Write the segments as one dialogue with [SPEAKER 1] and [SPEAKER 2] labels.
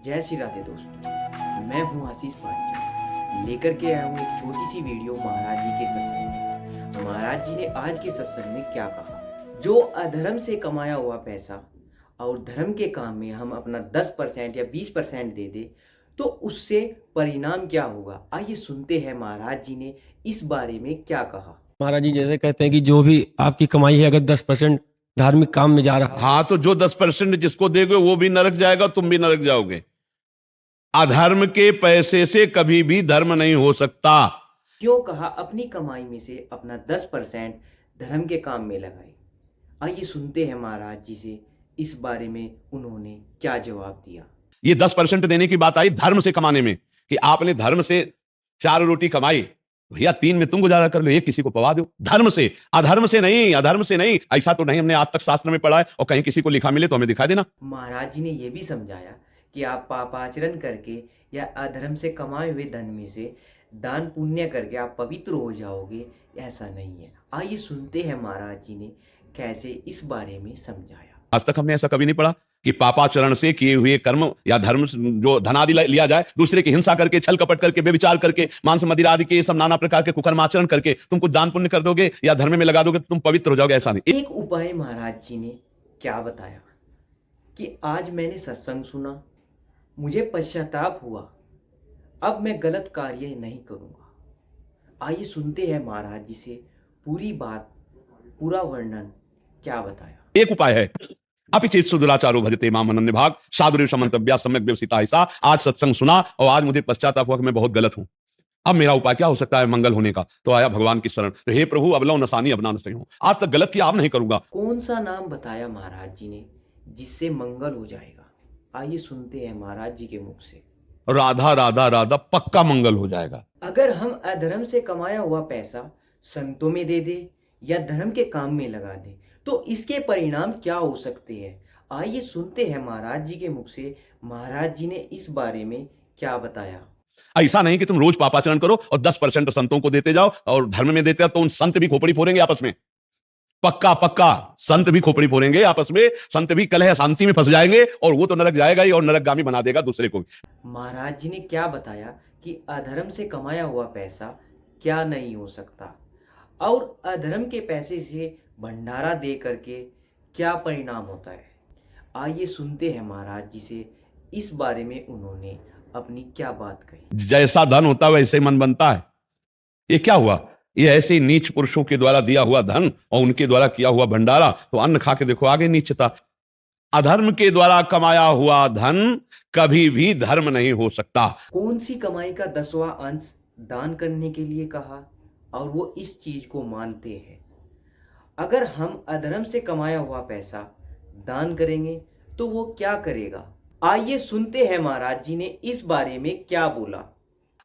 [SPEAKER 1] जय श्री राधे दोस्तों, मैं हूं आशीष पांचाल। लेकर के आया हूं एक छोटी सी वीडियो महाराज जी के सत्संग में। महाराज जी ने आज के सत्संग में क्या कहा? जो अधर्म से कमाया हुआ पैसा और धर्म के काम में हम अपना 10% या 20% दे दे तो उससे परिणाम क्या होगा? आइए सुनते हैं महाराज जी ने इस बारे में क्या कहा।
[SPEAKER 2] महाराज जी जैसे कहते हैं कि जो भी आपकी कमाई है अगर 10% धार्मिक काम में जा रहा है,
[SPEAKER 3] हाँ, तो जो 10% जिसको देगे वो भी नरक जाएगा, तुम भी नरक जाओगे। अधर्म के पैसे से कभी भी धर्म नहीं हो सकता।
[SPEAKER 1] क्यों कहा अपनी कमाई में से अपना 10% धर्म के काम में लगाए? आइए सुनते हैं महाराज जी से इस बारे में उन्होंने क्या जवाब दिया।
[SPEAKER 3] ये 10% देने की बात आई धर्म से कमाने में, कि आपने धर्म से 4 रोटी कमाई, भैया 3 में तुम गुजारा कर लो, एक किसी को पवा दो। धर्म से, अधर्म से नहीं, अधर्म से नहीं। ऐसा तो नहीं हमने आज तक शास्त्र में पढ़ा है, और कहीं किसी को लिखा मिले तो हमें दिखा देना।
[SPEAKER 1] महाराज जी ने यह भी समझाया कि आप पापाचरण करके या अधर्म से कमाए हुए धन में से दान पुण्य करके आप पवित्र हो जाओगे, ऐसा नहीं है। आइए सुनते हैं महाराज जी ने कैसे इस बारे में समझाया।
[SPEAKER 3] आज तक हमने ऐसा कभी नहीं पढ़ा कि पापाचरण से किए हुए कर्म या धर्म जो धनादि लिया जाए, दूसरे की हिंसा करके, छल कपट करके, बेविचार करके, मांस मदिरा आदि के सब नाना प्रकार के कुकर्माचरण करके तुम कुछ दान पुण्य कर दोगे या धर्म में लगा दोगे तो तुम पवित्र हो जाओगे, ऐसा नहीं।
[SPEAKER 1] एक उपाय महाराज जी ने क्या बताया कि आज मैंने सत्संग सुना, मुझे पश्चाताप हुआ, अब मैं गलत कार्य नहीं करूंगा। आइए सुनते हैं महाराज जी से पूरी बात, पूरा वर्णन क्या बताया।
[SPEAKER 3] एक उपाय है, अपिचेत सुदुराचारो भजते माम अनन्य भाग साधुरेव समन्तव्या सम्यक व्यवसिता। ऐसा आज सत्संग सुना और आज मुझे पश्चाताप हुआ कि मैं बहुत गलत हूं। अब मेरा उपाय क्या हो सकता है मंगल होने का? तो आया भगवान की शरण। तो हे प्रभु, अबलौ नसानी अब ना न सही हूं, आज तक गलत किया, अब नहीं करूंगा।
[SPEAKER 1] कौन सा नाम बताया महाराज जी ने जिससे मंगल हो जाएगा? आइए सुनते हैं महाराज जी के मुख से।
[SPEAKER 3] राधा राधा राधा, पक्का मंगल हो जाएगा।
[SPEAKER 1] अगर हम अधर्म से कमाया हुआ पैसा संतों में दे दे या धर्म के काम में लगा दे तो इसके परिणाम क्या हो सकते हैं? आइए सुनते हैं महाराज जी के मुख से महाराज जी ने इस बारे में क्या बताया।
[SPEAKER 3] ऐसा नहीं कि तुम रोज पापाचरण करो और 10% संतों को देते जाओ और धर्म में देते जाओ, तो उन संत भी खोपड़ी फोड़ेंगे आपस में। पक्का पक्का संत भी खोपड़ी फोड़ेंगे आपस में, संत भी कलह शांति में फंस जाएंगे और वो तो नरक जाएगा ही और नरकगामी बना देगा दूसरे को।
[SPEAKER 1] महाराज जी ने क्या बताया कि अधर्म से कमाया हुआ पैसा क्या नहीं हो सकता और अधर्म के पैसे से भंडारा दे करके क्या परिणाम होता है। आइए सुनते हैं महाराज जी से इस बारे में उन्होंने अपनी क्या बात कही।
[SPEAKER 3] जैसा धन होता है वैसे मन बनता है। ये क्या हुआ? ये ऐसे नीच पुरुषों के द्वारा दिया हुआ धन और उनके द्वारा किया हुआ भंडारा, तो अन्न खा के देखो आगे नीचता। अधर्म के द्वारा कमाया हुआ धन कभी भी धर्म नहीं हो सकता।
[SPEAKER 1] कौन सी कमाई का 10वां अंश दान करने के लिए कहा और वो इस चीज को मानते हैं। अगर हम अधर्म से कमाया हुआ पैसा दान करेंगे तो वो क्या करेगा? आइए सुनते हैं महाराज जी ने इस बारे में क्या बोला।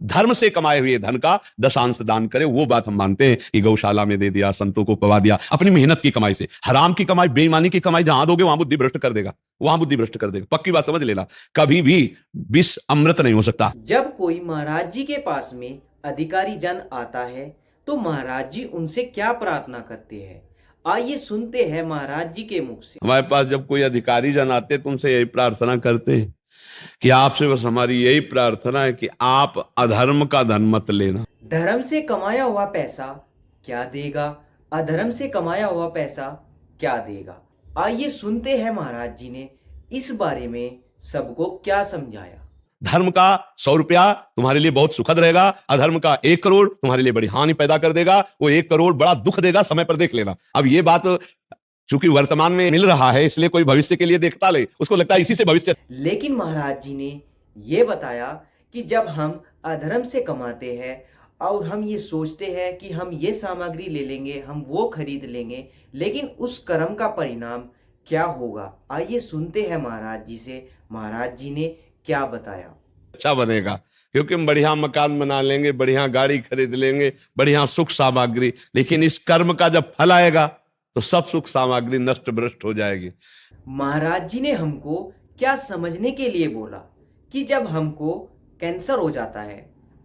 [SPEAKER 3] धर्म से कमाए हुए धन का 10 दान करे, वो बात हम मानते हैं कि गौशाला में दे दिया, संतों को पवा दिया, अपनी मेहनत की कमाई से। हराम की कमाई, बेईमानी की कमाई जहां दोगे वहां बुद्धि भ्रष्ट कर देगा, वहां बुद्धि भ्रष्ट कर देगा। पक्की बात समझ लेना, कभी भी विष अमृत नहीं हो सकता।
[SPEAKER 1] जब कोई महाराज जी के पास में अधिकारी जन आता है तो महाराज जी उनसे क्या प्रार्थना करते हैं? आइए सुनते हैं महाराज जी के मुख से।
[SPEAKER 3] हमारे पास जब कोई अधिकारी जन आते तो उनसे यही प्रार्थना करते हैं कि आपसे बस हमारी यही प्रार्थना है कि आप अधर्म का धन मत लेना।
[SPEAKER 1] धर्म से कमाया हुआ पैसा क्या देगा, अधर्म से कमाया हुआ पैसा क्या देगा? आइए सुनते हैं महाराज जी ने इस बारे में सबको क्या समझाया।
[SPEAKER 3] धर्म का 100 रुपया तुम्हारे लिए बहुत सुखद रहेगा, अधर्म का 1 करोड़ तुम्हारे लिए बड़ी हानि पैदा कर देगा। वो 1 करोड़ बड़ा दुख देगा, समय पर देख लेना। अब ये बात चूंकि वर्तमान में मिल रहा है इसलिए कोई भविष्य के लिए देखता ले, उसको लगता है इसी से भविष्य।
[SPEAKER 1] लेकिन महाराज जी ने ये बताया कि जब हम अधर्म से कमाते हैं और हम ये सोचते हैं कि हम ये सामग्री ले लेंगे, हम वो खरीद लेंगे, लेकिन उस कर्म का परिणाम क्या होगा? आइए सुनते हैं महाराज जी से महाराज जी ने क्या बताया।
[SPEAKER 3] अच्छा बनेगा क्योंकि हम बढ़िया मकान बना लेंगे, बढ़िया गाड़ी खरीद लेंगे, बढ़िया सुख सामग्री, लेकिन इस कर्म का जब फल आएगा तो सब सुख सामग्री नष्ट भ्रष्ट हो जाएगी।
[SPEAKER 1] महाराज जी ने हमको क्या समझने के लिए बोला कि जब हमको कैंसर हो जाता है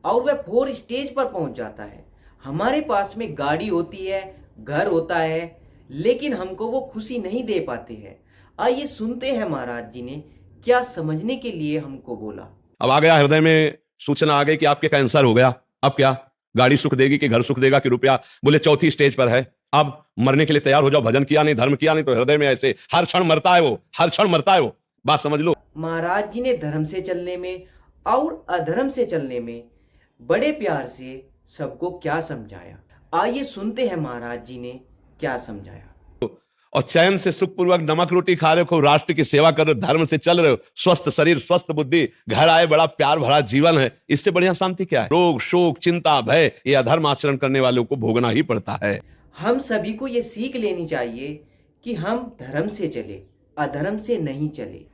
[SPEAKER 1] और वह 4 स्टेज पर पहुंच जाता है, हमारे पास में गाड़ी होती है, घर होता है, लेकिन हमको वो खुशी नहीं दे पाते हैं। आइए सुनते हैं महाराज जी ने क्या समझने के लिए हमको बोला।
[SPEAKER 3] अब आ गया हृदय में सूचना आ गई कि आपके कैंसर हो गया। अब क्या गाड़ी सुख देगी कि घर सुख देगा कि रुपया? बोले चौथी स्टेज पर है, अब मरने के लिए तैयार हो जाओ। भजन किया नहीं, धर्म किया नहीं, तो हृदय में ऐसे हर क्षण मरता है वो, हर क्षण मरता है वो। बात समझ लो।
[SPEAKER 1] महाराज जी ने धर्म से चलने में और अधर्म से चलने में बड़े प्यार से सबको क्या समझाया। आइए सुनते हैं महाराज जी ने क्या समझाया।
[SPEAKER 3] और चैन से सुखपूर्वक नमक रोटी खा रहे हो, राष्ट्र की सेवा कर रहे हो, धर्म से चल रहे हो, स्वस्थ शरीर स्वस्थ बुद्धि, घर आए बड़ा प्यार भरा जीवन है, इससे बढ़िया शांति क्या है? रोग शोक चिंता भय ये अधर्म आचरण करने वालों को भोगना ही पड़ता है।
[SPEAKER 1] हम सभी को ये सीख लेनी चाहिए कि हम धर्म से चले, अधर्म से नहीं चले।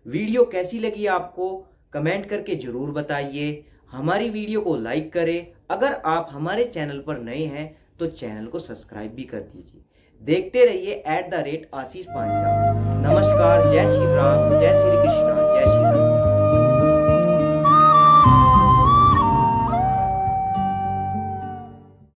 [SPEAKER 1] वीडियो कैसी लगी आपको कमेंट करके जरूर बताइए। हमारी वीडियो को लाइक करें। अगर आप हमारे चैनल पर नए हैं तो चैनल को सब्सक्राइब भी कर दीजिए। देखते रहिए @आशीष पांचा। नमस्कार, जय श्री राम, जय श्री कृष्णा, जय श्री